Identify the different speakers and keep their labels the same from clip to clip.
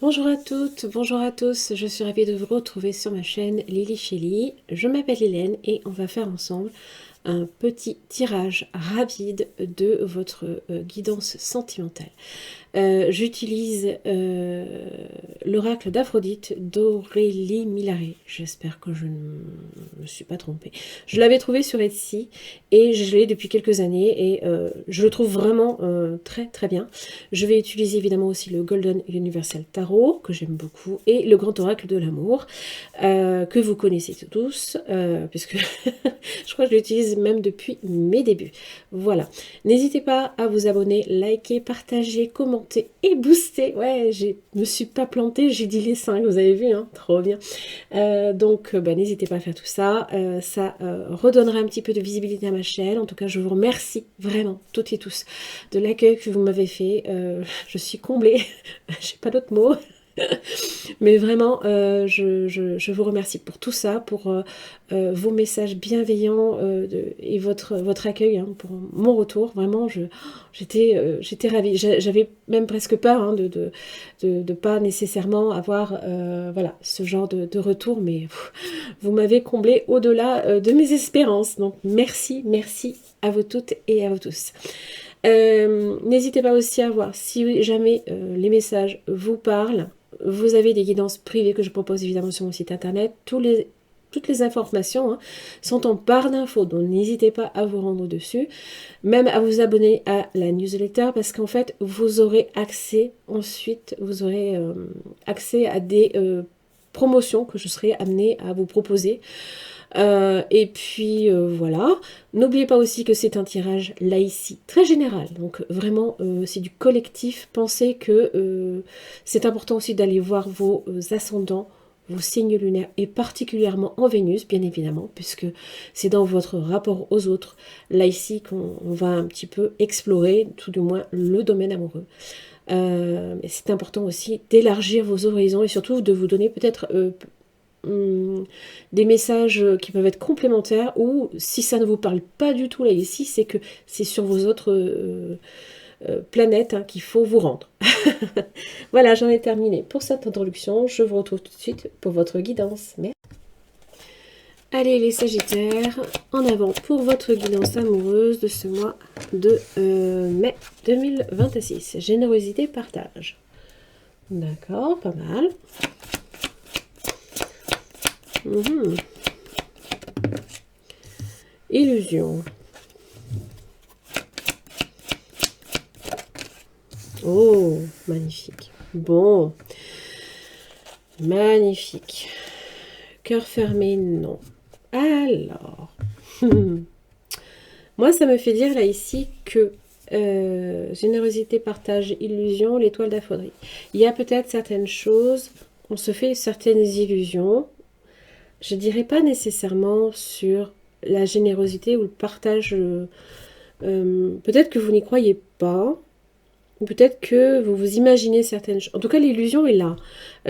Speaker 1: Bonjour à toutes, bonjour à tous, je suis ravie de vous retrouver sur ma chaîne Lily Shelly. Je m'appelle Hélène et on va faire ensemble un petit tirage rapide de votre guidance sentimentale. J'utilise l'oracle d'Aphrodite d'Aurélie Milaré. J'espère que je ne me suis pas trompée. Je l'avais trouvé sur Etsy et je l'ai depuis quelques années et je le trouve vraiment très très bien. Je vais utiliser évidemment aussi le Golden Universal Tarot que j'aime beaucoup et le Grand Oracle de l'amour que vous connaissez tous puisque je crois que je l'utilise même depuis mes débuts. Voilà. N'hésitez pas à vous abonner, liker, partager, commenter et booster. Ouais, je me suis pas plantée, j'ai dit les 5, vous avez vu, hein, trop bien. Donc, n'hésitez pas à faire tout ça. Ça redonnera un petit peu de visibilité à ma chaîne. En tout cas, je vous remercie vraiment, toutes et tous, de l'accueil que vous m'avez fait. Je suis comblée, j'ai pas d'autres mots. Mais vraiment, je vous remercie pour tout ça, pour vos messages bienveillants et votre accueil hein, pour mon retour. Vraiment, j'étais ravie. J'avais même presque peur hein, de pas nécessairement avoir voilà, ce genre de retour, mais vous m'avez comblé au-delà de mes espérances. Donc merci, merci à vous toutes et à vous tous. N'hésitez pas aussi à voir si jamais les messages vous parlent. Vous avez des guidances privées que je propose évidemment sur mon site internet. Toutes les informations hein, sont en barre d'infos, donc n'hésitez pas à vous rendre dessus, même à vous abonner à la newsletter parce qu'en fait vous aurez accès ensuite, vous aurez accès à des promotions que je serai amenée à vous proposer. Et puis voilà, n'oubliez pas aussi que c'est un tirage là ici très général, donc vraiment c'est du collectif. Pensez que c'est important aussi d'aller voir vos ascendants, vos signes lunaires et particulièrement en Vénus bien évidemment, puisque c'est dans votre rapport aux autres là ici qu'on va un petit peu explorer tout du moins le domaine amoureux. Mais c'est important aussi d'élargir vos horizons et surtout de vous donner peut-être des messages qui peuvent être complémentaires ou si ça ne vous parle pas du tout là ici, c'est que c'est sur vos autres planètes hein, qu'il faut vous rendre. Voilà, j'en ai terminé pour cette introduction. Je vous retrouve tout de suite pour votre guidance. Merci. Allez les Sagittaires, en avant pour votre guidance amoureuse de ce mois de mai 2026. Générosité, partage. D'accord, pas mal. Illusion. Oh, magnifique. Bon. Magnifique. Cœur fermé, non. Alors. Moi, ça me fait dire là ici que générosité, partage, illusion, l'étoile d'Aphrodite. Il y a peut-être certaines choses, on se fait certaines illusions. Je dirais pas nécessairement sur la générosité ou le partage. Peut-être que vous n'y croyez pas. Ou peut-être que vous vous imaginez certaines choses. En tout cas, l'illusion est là.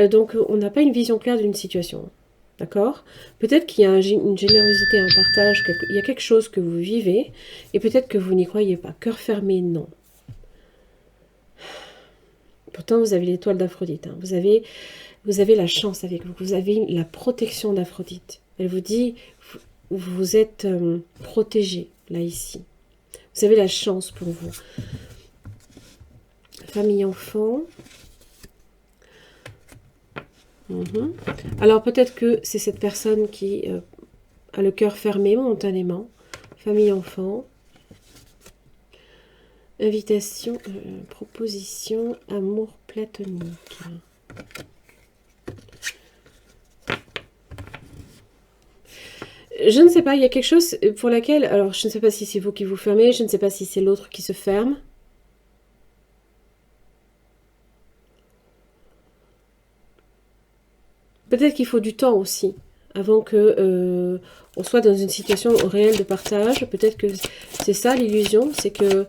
Speaker 1: Donc, on n'a pas une vision claire d'une situation. D'accord? Peut-être qu'il y a une générosité, un partage, il y a quelque chose que vous vivez, et peut-être que vous n'y croyez pas. Cœur fermé, non. Pourtant, vous avez l'étoile d'Aphrodite. Hein. Vous avez la chance avec vous. Vous avez la protection d'Aphrodite. Elle vous dit, vous êtes protégé, là, ici. Vous avez la chance pour vous. Famille, enfant. Alors peut-être que c'est cette personne qui a le cœur fermé momentanément. Famille, enfant. Invitation, proposition, amour platonique. Je ne sais pas, il y a quelque chose pour laquelle... Alors je ne sais pas si c'est vous qui vous fermez, je ne sais pas si c'est l'autre qui se ferme. Peut-être qu'il faut du temps aussi, avant que on soit dans une situation réelle de partage. Peut-être que c'est ça l'illusion, c'est que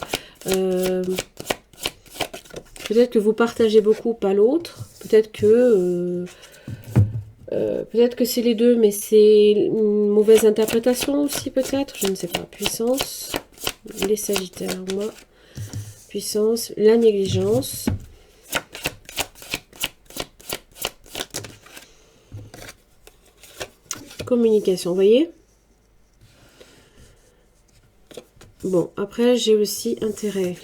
Speaker 1: peut-être que vous partagez beaucoup, pas l'autre. Peut-être que c'est les deux, mais c'est une mauvaise interprétation aussi, peut-être. Je ne sais pas. Puissance, les Sagittaires, moi. Puissance, la négligence. communication, vous voyez? Bon, après, j'ai aussi intérêt.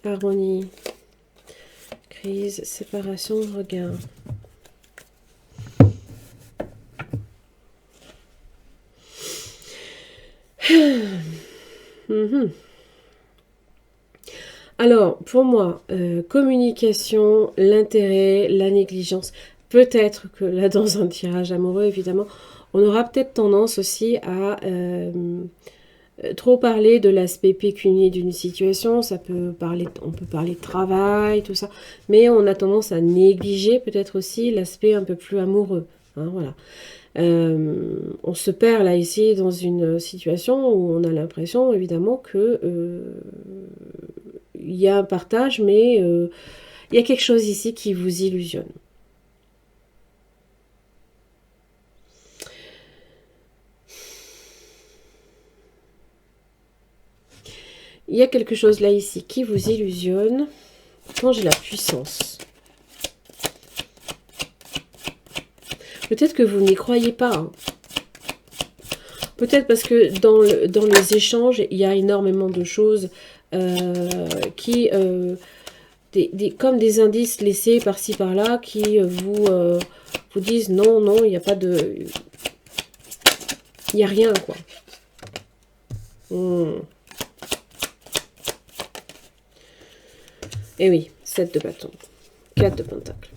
Speaker 1: Harmonie. Crise, séparation, regard. Alors, pour moi, communication, l'intérêt, la négligence. Peut-être que là, dans un tirage amoureux, évidemment, on aura peut-être tendance aussi à trop parler de l'aspect pécunier d'une situation. On peut parler de travail, tout ça. Mais on a tendance à négliger peut-être aussi l'aspect un peu plus amoureux. Hein, voilà. On se perd là ici dans une situation où on a l'impression évidemment que il y a un partage, mais il y a quelque chose ici qui vous illusionne. Il y a quelque chose là ici qui vous illusionne quand j'ai la puissance. Peut-être que vous n'y croyez pas. Hein. Peut-être parce que dans les échanges, il y a énormément de choses qui... comme des indices laissés par-ci par-là qui vous disent non, non, il n'y a pas de... Il n'y a rien, quoi. Et oui, 7 de bâton. 4 de pentacle.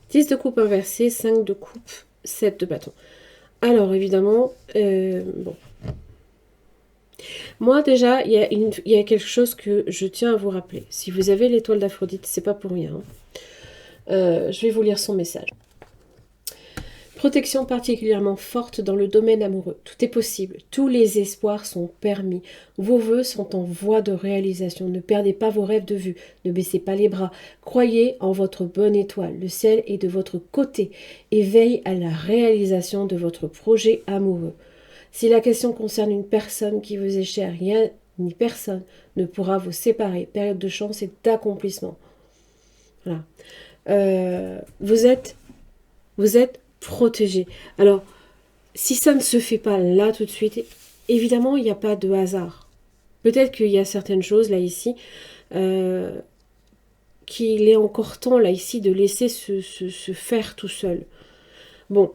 Speaker 1: 10 de coupe inversée, 5 de coupe, 7 de bâton. Alors, évidemment, bon. Moi, déjà, il y a quelque chose que je tiens à vous rappeler. Si vous avez l'étoile d'Aphrodite, c'est pas pour rien. Je vais vous lire son message. Protection particulièrement forte dans le domaine amoureux. Tout est possible. Tous les espoirs sont permis. Vos vœux sont en voie de réalisation. Ne perdez pas vos rêves de vue. Ne baissez pas les bras. Croyez en votre bonne étoile. Le ciel est de votre côté et veille à la réalisation de votre projet amoureux. Si la question concerne une personne qui vous est chère, rien ni personne ne pourra vous séparer. Période de chance et d'accomplissement. Voilà. Vous êtes protégé. Alors, si ça ne se fait pas là tout de suite, évidemment, il n'y a pas de hasard. Peut-être qu'il y a certaines choses là ici qu'il est encore temps là ici de laisser se faire tout seul. Bon,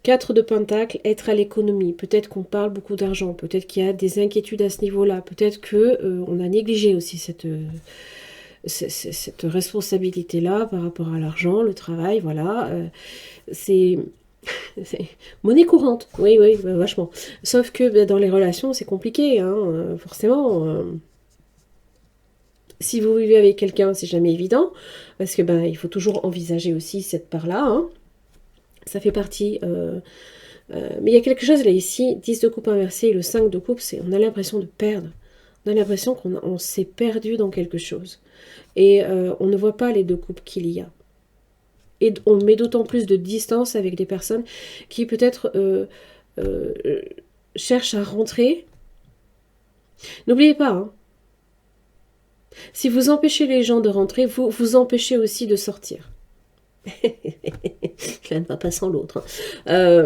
Speaker 1: 4 de pentacle, être à l'économie. Peut-être qu'on parle beaucoup d'argent, peut-être qu'il y a des inquiétudes à ce niveau-là, peut-être qu'on a négligé aussi cette responsabilité-là par rapport à l'argent, le travail, voilà. C'est monnaie courante, oui, vachement. Sauf que dans les relations, c'est compliqué, hein, forcément. Si vous vivez avec quelqu'un, c'est jamais évident, parce que il faut toujours envisager aussi cette part-là. Hein. Ça fait partie. Mais il y a quelque chose là ici, 10 de coupe inversée et le 5 de coupe, on a l'impression de perdre. On a l'impression qu'on s'est perdu dans quelque chose. Et on ne voit pas les deux coupes qu'il y a. Et on met d'autant plus de distance avec des personnes qui peut-être cherchent à rentrer. N'oubliez pas, hein, si vous empêchez les gens de rentrer, vous vous empêchez aussi de sortir. L'un ne va pas sans l'autre. Hein.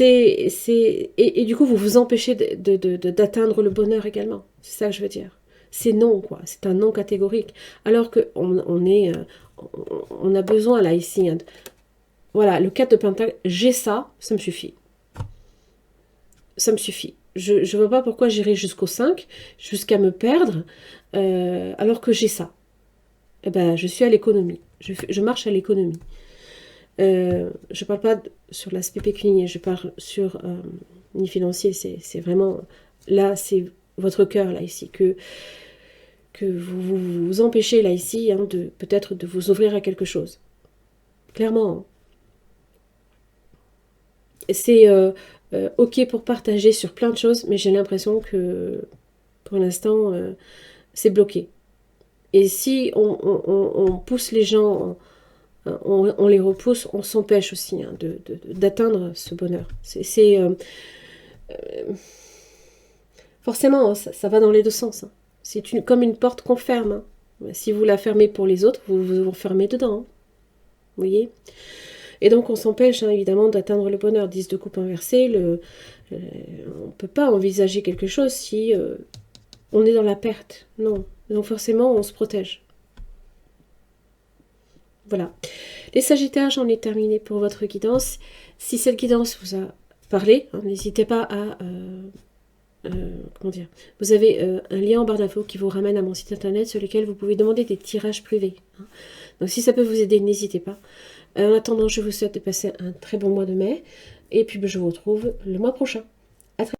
Speaker 1: Et du coup, vous vous empêchez d'atteindre le bonheur également. C'est ça que je veux dire. C'est non, quoi. C'est un non catégorique. Alors qu'on on a besoin, là, ici. Hein, voilà, le 4 de pentacle, j'ai ça, ça me suffit. Ça me suffit. Je ne vois pas pourquoi j'irai jusqu'au 5, jusqu'à me perdre, alors que j'ai ça. Eh ben, je suis à l'économie. Je marche à l'économie. Je parle pas sur l'aspect pécunier, je parle sur ni financier. C'est vraiment... Là, c'est votre cœur, là, ici, que vous empêchez là ici hein, peut-être de vous ouvrir à quelque chose. Clairement. C'est ok pour partager sur plein de choses, mais j'ai l'impression que pour l'instant, c'est bloqué. Et si on pousse les gens, on les repousse, on s'empêche aussi hein, d'atteindre ce bonheur. Forcément, ça va dans les deux sens. Hein. C'est comme une porte qu'on ferme. Hein. Si vous la fermez pour les autres, vous vous fermez dedans. Hein. Vous voyez? Et donc on s'empêche évidemment d'atteindre le bonheur. 10 de coupe inversée, on ne peut pas envisager quelque chose si on est dans la perte. Non. Donc forcément, on se protège. Voilà. Les Sagittaires, j'en ai terminé pour votre guidance. Si cette guidance vous a parlé, hein, n'hésitez pas à... comment dire, vous avez un lien en barre d'infos qui vous ramène à mon site internet sur lequel vous pouvez demander des tirages privés. Hein. Donc si ça peut vous aider, n'hésitez pas. En attendant, je vous souhaite de passer un très bon mois de mai. Et puis je vous retrouve le mois prochain.